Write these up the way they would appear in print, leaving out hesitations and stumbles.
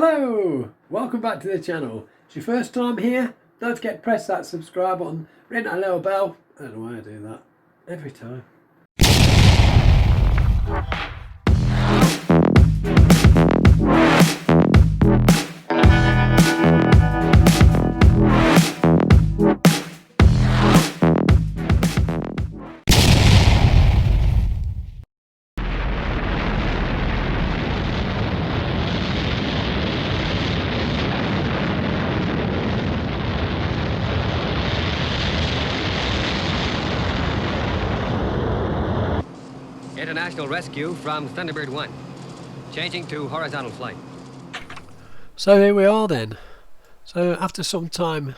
Hello! Welcome back to the channel. It's your first time here? Don't forget to press that subscribe button, ring that little bell. I don't know why I do that every time. International rescue from Thunderbird 1. Changing to horizontal flight. So here we are then. So after some time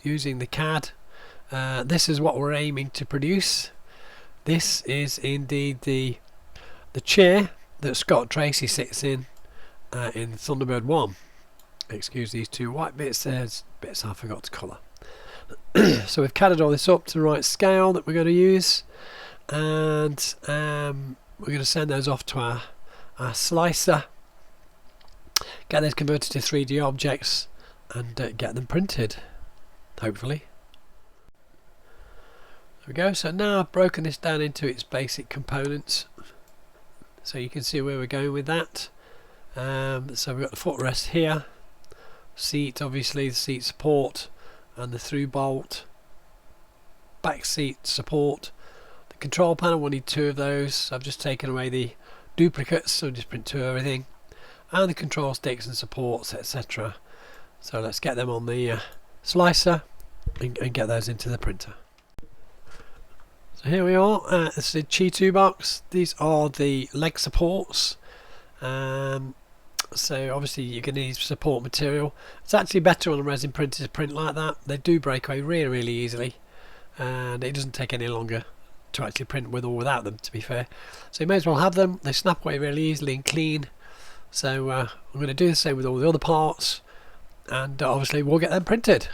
using the CAD, this is what we're aiming to produce. This is indeed the chair that Scott Tracy sits in Thunderbird 1. Excuse these two white bits, there's bits I forgot to colour. So we've CAD'd all this up to the right scale that we're going to use, and we're going to send those off to our slicer, get those converted to 3D objects, and get them printed, hopefully. There we go. So now I've broken this down into its basic components, so you can see where we're going with that. So we've got the footrest here, seat, obviously the seat support and the through bolt, back seat support. The control panel, we'll need two of those. I've just taken away the duplicates, so just print two of everything, and the control sticks and supports, etc. So let's get them on the slicer and get those into the printer. So here we are. This is the Chi2 box. These are the leg supports. So obviously you're going to need support material. It's actually better on a resin printer to print like that. They do break away really easily, and it doesn't take any longer to actually print with or without them, to be fair. So you may as well have them. They snap away really easily and clean. So I'm going to do the same with all the other parts, and obviously we'll get them printed.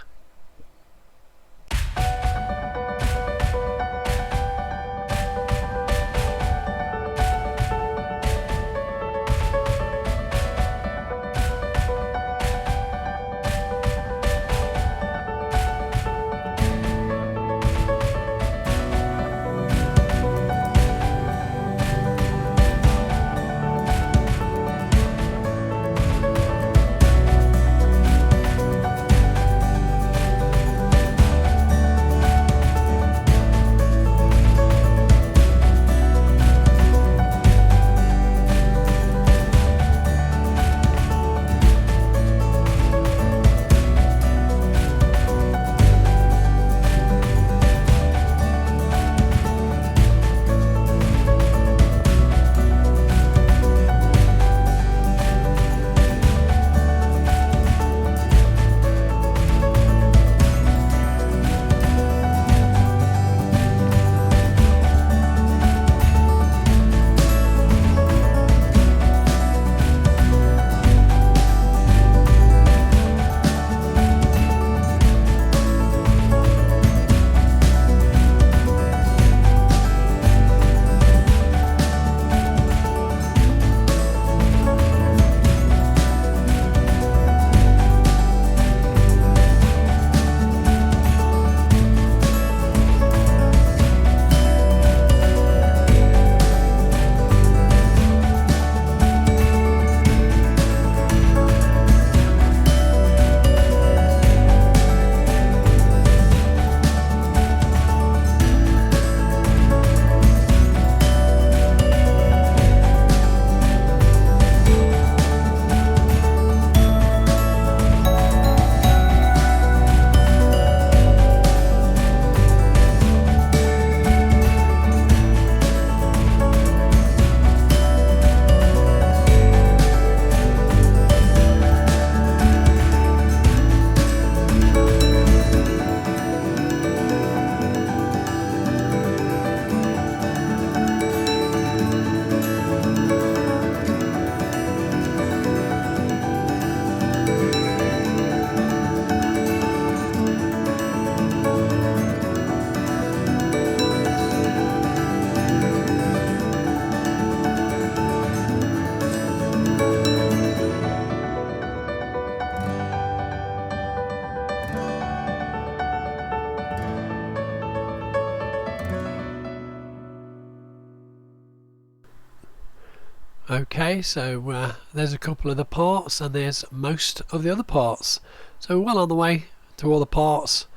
Okay, so there's a couple of the parts and there's most of the other parts. So we're well on the way to all the parts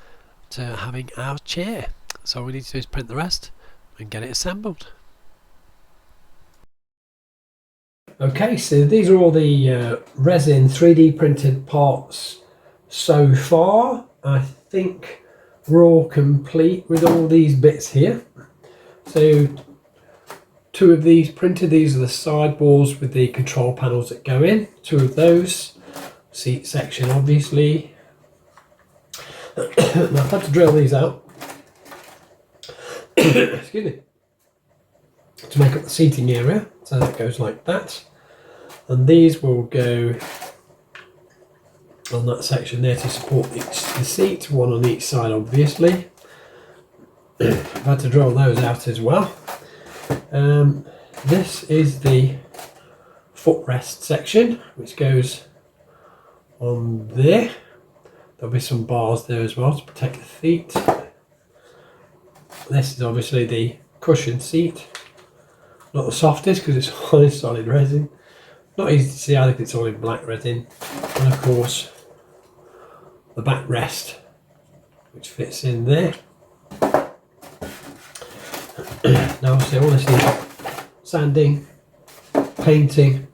to having our chair. So all we need to do is print the rest and get it assembled. Okay, so these are all the resin 3D printed parts so far. I think we're all complete with all these bits here. So 2 of these printed. These are the sideboards with the control panels that go in. 2 of those. Seat section, obviously. Now I've had to drill these out. Excuse me. To make up the seating area. So that goes like that. And these will go on that section there to support the seat. 1 on each side, obviously. I've had to drill those out as well. This is the footrest section, which goes on there. There'll be some bars there as well to protect the feet. This is obviously the cushion seat. Not the softest because it's all in solid resin. Not easy to see, I think it's all in black resin. And of course, the backrest, which fits in there. Now obviously all this needs sanding, painting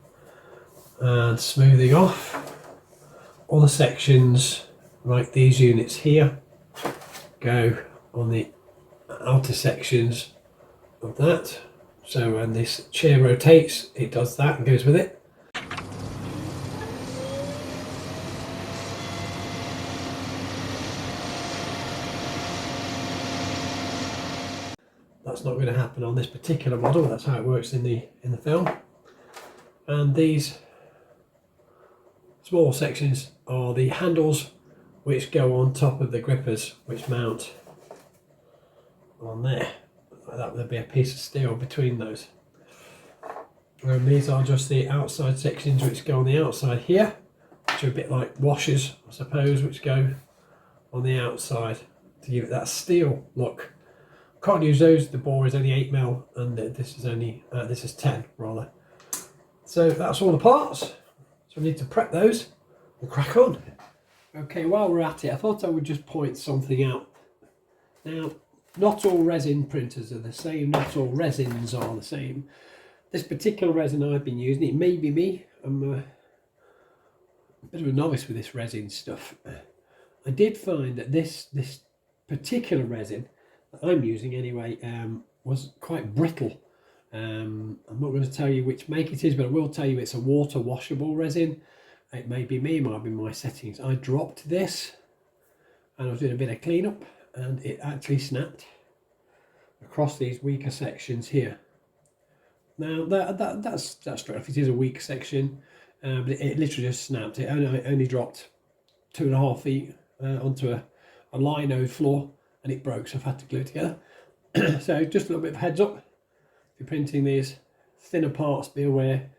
and smoothing off. All the sections, like these units here, go on the outer sections of that. So when this chair rotates, it does that and goes with it. That's not going to happen on this particular model. That's how it works in the film. And these small sections are the handles which go on top of the grippers, which mount on there. Like that, there'll be a piece of steel between those. And these are just the outside sections which go on the outside here, which are a bit like washers, I suppose, which go on the outside to give it that steel look. Can't use those. The bore is only 8mm, and this is only this is 10 rather. So that's all the parts. So we need to prep those and crack on. Okay, while we're at it, I thought I would just point something out. Now, not all resin printers are the same. Not all resins are the same. This particular resin I've been using, it may be me. I'm a bit of a novice with this resin stuff. I did find that this particular resin that I'm using anyway was quite brittle. I'm not going to tell you which make it is, but I will tell you it's a water washable resin. It may be me, it might be my settings. I dropped this and I was doing a bit of cleanup and it actually snapped across these weaker sections here. Now that's straight off. It is a weak section, but it literally just snapped. It only dropped 2.5 feet onto a lino floor and it broke, so I've had to glue it together. So just a little bit of heads up. If you're printing these thinner parts, be aware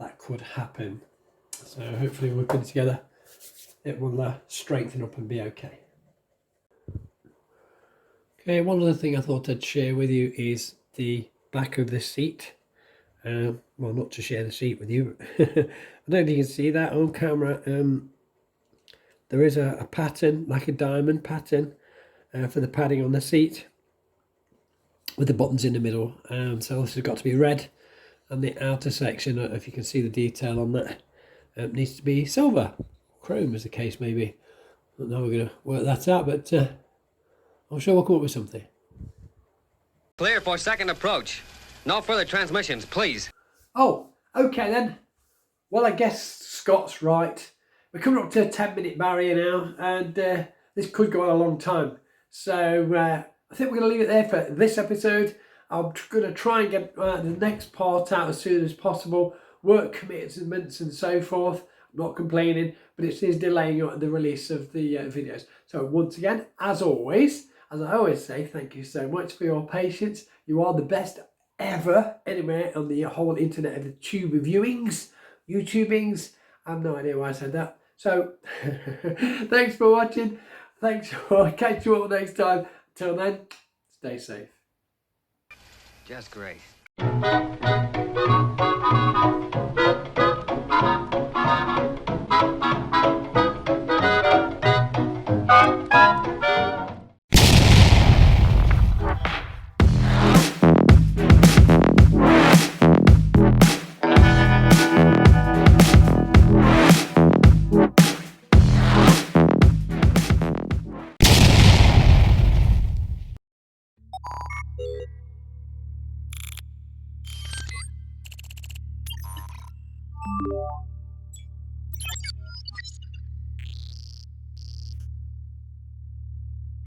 that could happen. So hopefully when we put it together, it will strengthen up and be okay. Okay, one other thing I thought I'd share with you is the back of the seat. Well, not to share the seat with you. I don't think you can see that on camera. There is a pattern, like a diamond pattern, for the padding on the seat, with the buttons in the middle. So this has got to be red, and the outer section, if you can see the detail on that, needs to be silver, chrome as the case may be. I don't know, we're going to work that out, but I'm sure we'll come up with something. Clear for second approach. No further transmissions, please. Oh, okay then. Well, I guess Scott's right. We're coming up to a 10-minute barrier now, and this could go on a long time. So I think we're going to leave it there for this episode. I'm going to try and get the next part out as soon as possible. Work commitments and so forth. I'm not complaining, but it is delaying the release of the videos. So once again, as always, as I always say, thank you so much for your patience. You are the best ever anywhere on the whole internet of the YouTubings. I have no idea why I said that. So thanks for watching. Thanks for catch you all next time. Till then, stay safe. Just great.